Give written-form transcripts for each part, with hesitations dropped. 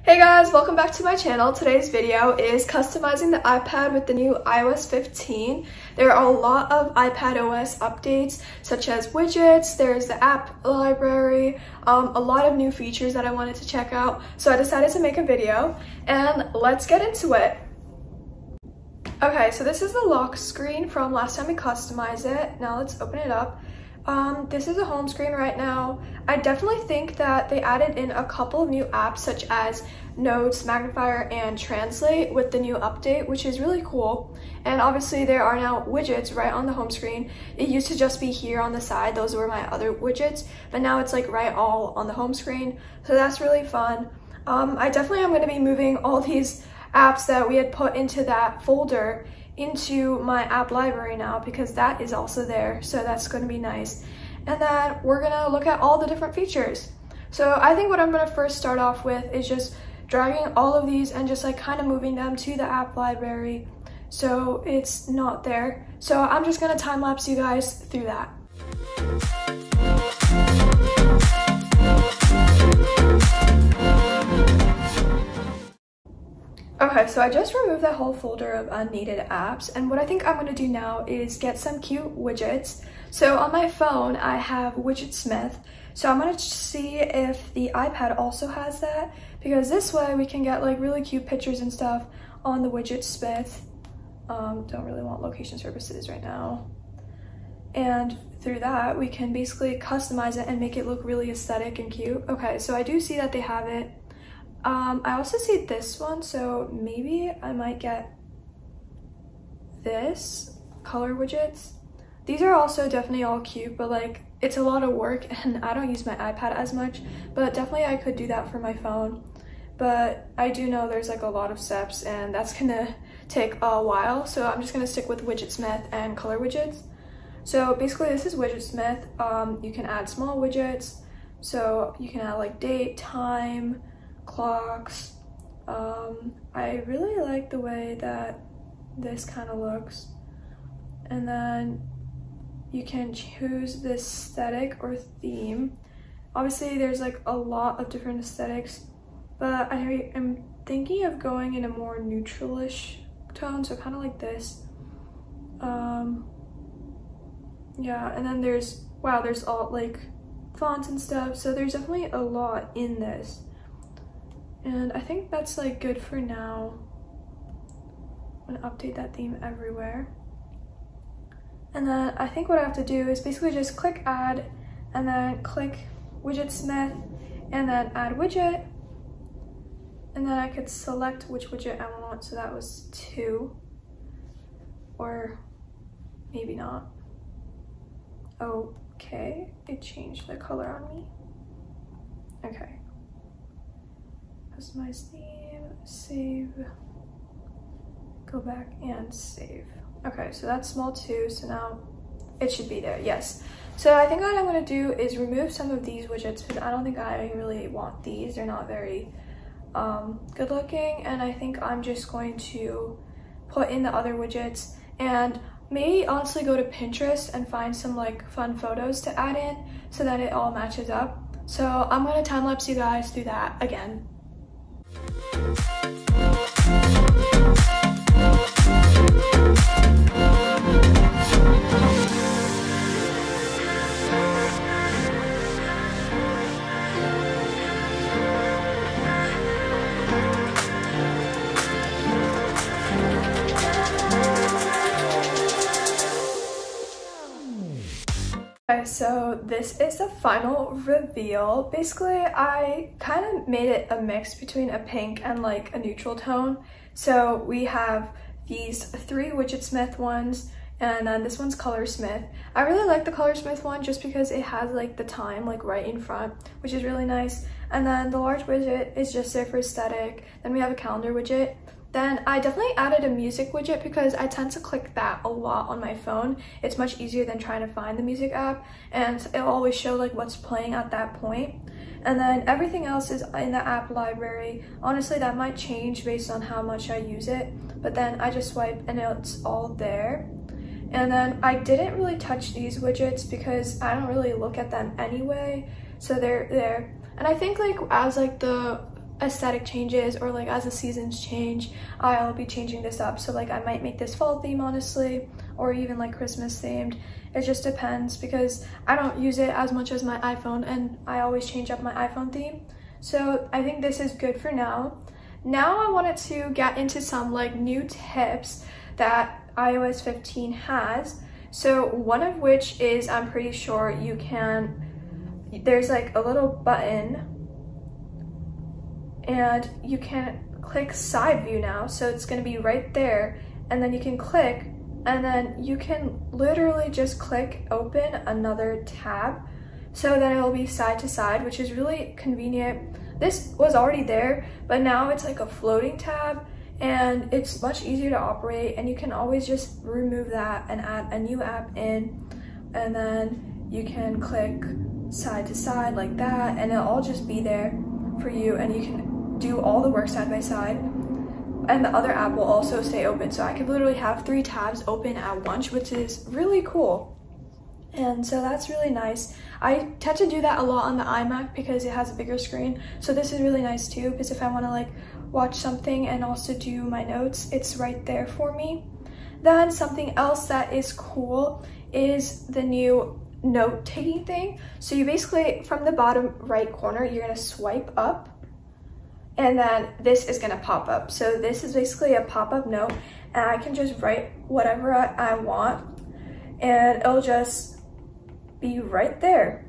Hey guys, welcome back to my channel. Today's video is customizing the iPad with the new iOS 15. There are a lot of iPadOS updates such as widgets, there's the app library, a lot of new features that I wanted to check out. So I decided to make a video and let's get into it. Okay, so this is the lock screen from last time we customized it. Now let's open it up. This is a home screen right now. I definitely think that they added in a couple of new apps such as Notes, Magnifier, and Translate with the new update, which is really cool. And obviously there are now widgets right on the home screen. It used to just be here on the side. Those were my other widgets, but now it's like right all on the home screen. So that's really fun. I definitely am going to be moving all these apps that we had put into that folder into my app library now because that is also there, so that's going to be nice. And then we're gonna look at all the different features. So I think what I'm gonna first start off with is just dragging all of these and just like kind of moving them to the app library so it's not there. So I'm just gonna time lapse you guys through that. Okay, so I just removed that whole folder of unneeded apps, and what I think I'm going to do now is get some cute widgets. So on my phone, I have Widgetsmith, so I'm going to see if the iPad also has that, because this way we can get like really cute pictures and stuff on the Widgetsmith. Don't really want location services right now. And through that, we can basically customize it and make it look really aesthetic and cute. Okay, so I do see that they have it. I also see this one, so maybe I might get this color widgets. These are also definitely all cute, but like it's a lot of work and I don't use my iPad as much, but definitely I could do that for my phone. But I do know there's like a lot of steps and that's gonna take a while, so I'm just gonna stick with Widgetsmith and color widgets. So basically this is Widgetsmith. You can add small widgets, so you can add like date, time, clocks. I really like the way that this kind of looks. And then you can choose the aesthetic or theme. Obviously there's like a lot of different aesthetics, but I am thinking of going in a more neutralish tone, so kind of like this. Yeah, and then there's all like fonts and stuff, so there's definitely a lot in this. And I think that's like good for now. I'm gonna update that theme everywhere. And then I think what I have to do is basically just click add and then click Widgetsmith and then add widget. And then I could select which widget I want. So that was 2, or maybe not. Okay, it changed the color on me. Okay. Customize theme, save, go back and save. Okay, so that's small 2, so now it should be there, yes. So I think what I'm gonna do is remove some of these widgets because I don't think I really want these. They're not very good looking, and I think I'm just going to put in the other widgets and maybe honestly go to Pinterest and find some like fun photos to add in so that it all matches up. So I'm gonna time lapse you guys through that again. Okay, so this is the final reveal. Basically, I kind of made it a mix between a pink and like a neutral tone. So we have these 3 Widgetsmith ones, and then this one's Colorsmith. I really like the Colorsmith one just because it has like the time like right in front, which is really nice. And then the large widget is just there for aesthetic. Then we have a calendar widget. Then I definitely added a music widget because I tend to click that a lot on my phone. It's much easier than trying to find the music app, and it'll always show like what's playing at that point. And then everything else is in the app library. Honestly, that might change based on how much I use it, but then I just swipe and it's all there. And then I didn't really touch these widgets because I don't really look at them anyway, so they're there. And I think like as like the aesthetic changes or like as the seasons change, I'll be changing this up. So like I might make this fall theme honestly, or even like Christmas themed. It just depends because I don't use it as much as my iPhone, and I always change up my iPhone theme. So I think this is good for now. Now I wanted to get into some like new tips that iOS 15 has. So one of which is, I'm pretty sure you can, there's like a little button and you can click side view now. So it's going to be right there, and then you can click, and then you can literally just click open another tab. So then it'll be side to side, which is really convenient. This was already there, but now it's like a floating tab, and it's much easier to operate, and you can always just remove that and add a new app in, and then you can click side to side like that, and it'll all just be there for you, and you can do all the work side by side, and the other app will also stay open. So I could literally have 3 tabs open at once, which is really cool. And so that's really nice. I tend to do that a lot on the iMac because it has a bigger screen. So this is really nice too, because if I want to like watch something and also do my notes, it's right there for me. Then something else that is cool is the new note-taking thing. So you basically, from the bottom right corner, you're going to swipe up, and then this is going to pop up. So this is basically a pop-up note, and I can just write whatever I want, and it'll just be right there.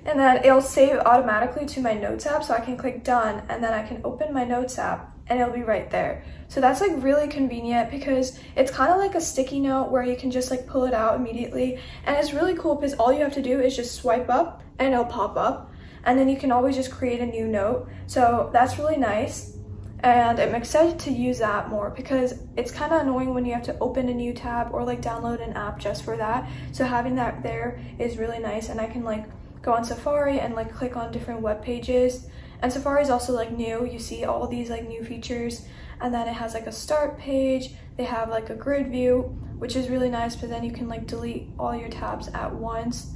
And then it'll save automatically to my notes app, so I can click done, and then I can open my notes app and it'll be right there. So that's like really convenient because it's kind of like a sticky note where you can just like pull it out immediately, and it's really cool because all you have to do is just swipe up and it'll pop up, and then you can always just create a new note. So that's really nice, and I'm excited to use that more because it's kind of annoying when you have to open a new tab or like download an app just for that. So having that there is really nice, and I can like go on Safari and like click on different web pages. And Safari is also like new. You see all these like new features, and then it has like a start page. They have like a grid view, which is really nice, but then you can like delete all your tabs at once,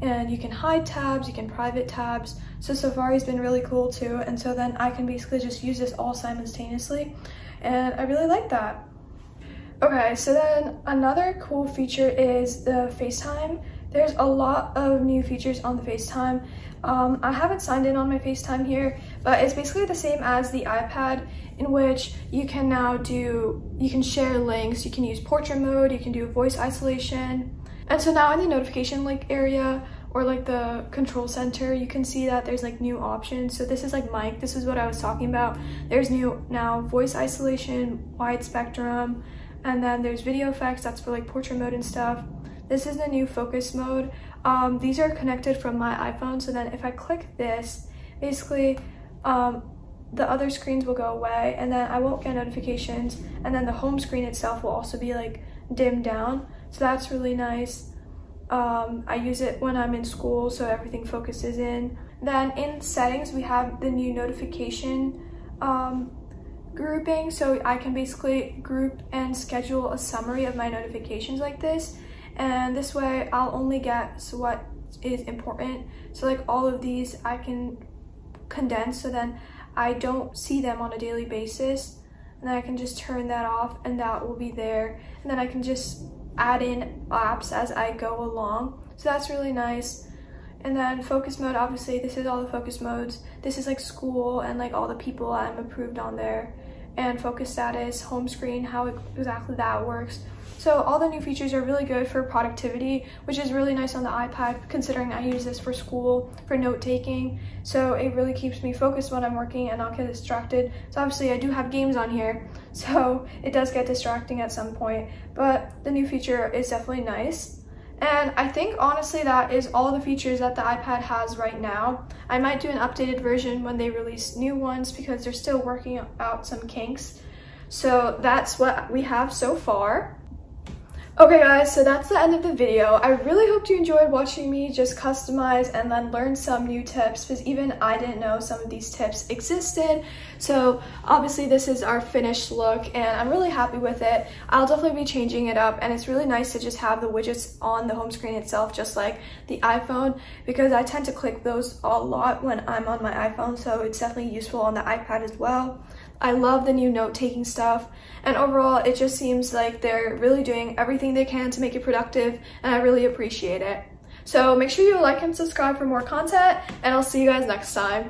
and you can hide tabs, you can private tabs. So Safari's been really cool too, and so then I can basically just use this all simultaneously, and I really like that. Okay, so then another cool feature is the FaceTime. There's a lot of new features on the FaceTime. I haven't signed in on my FaceTime here, but it's basically the same as the iPad, in which you can now you can share links, you can use portrait mode, you can do voice isolation. And so now in the notification link area, or like the control center, you can see that there's like new options. So this is like mic, this is what I was talking about. There's new now voice isolation, wide spectrum, and then there's video effects, that's for like portrait mode and stuff. This is the new focus mode. These are connected from my iPhone, so then if I click this, basically the other screens will go away, and then I won't get notifications, and then the home screen itself will also be like dimmed down. So that's really nice. I use it when I'm in school, so everything focuses in. Then in settings, we have the new notification grouping, so I can basically group and schedule a summary of my notifications like this, and this way I'll only get what is important. So like all of these I can condense, so then I don't see them on a daily basis, and then I can just turn that off and that will be there, and then I can just add in apps as I go along. So that's really nice. And then focus mode, obviously this is all the focus modes. This is like school and like all the people I'm approved on there. And focus status, home screen, how exactly that works. So all the new features are really good for productivity, which is really nice on the iPad, considering I use this for school, for note taking. So it really keeps me focused when I'm working and not get distracted. So obviously I do have games on here, so it does get distracting at some point, but the new feature is definitely nice. And I think honestly that is all the features that the iPad has right now. I might do an updated version when they release new ones because they're still working out some kinks. So that's what we have so far. Okay guys, so that's the end of the video. I really hope you enjoyed watching me just customize and then learn some new tips, because even I didn't know some of these tips existed. So obviously this is our finished look and I'm really happy with it. I'll definitely be changing it up, and it's really nice to just have the widgets on the home screen itself, just like the iPhone, because I tend to click those a lot when I'm on my iPhone, so it's definitely useful on the iPad as well. I love the new note-taking stuff, and overall it just seems like they're really doing everything they can to make it productive, and I really appreciate it. So make sure you like and subscribe for more content, and I'll see you guys next time.